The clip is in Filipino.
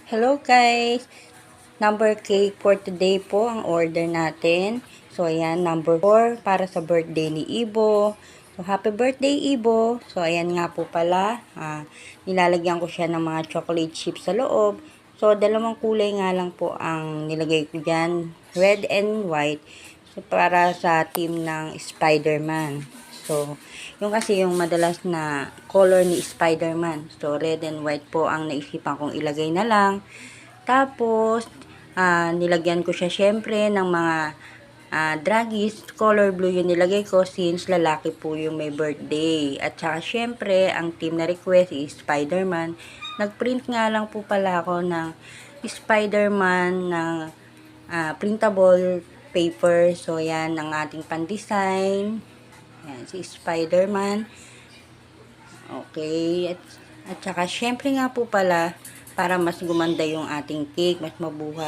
Hello guys! Number cake for today po ang order natin. So ayan, number 4 para sa birthday ni Ibo. So happy birthday Ibo! So ayan nga po pala, nilalagyan ko siya ng mga chocolate chips sa loob. So dalawang kulay nga lang po ang nilagay ko dyan, red and white. So para sa team ng Spider-Man. So, yung kasi yung madalas na color ni Spider-Man. So, red and white po ang naisipan kong ilagay na lang. Tapos, nilagyan ko siya syempre ng mga draggies. Color blue yung nilagay ko since lalaki po yung may birthday. At saka syempre, ang team na request is Spider-Man. Nagprint nga lang po pala ako ng Spider-Man ng printable paper. So, yan ang ating pan-design. Yan, si Spider-Man. Okay. At saka, syempre nga po pala, para mas gumanda yung ating cake, mas mabuhay.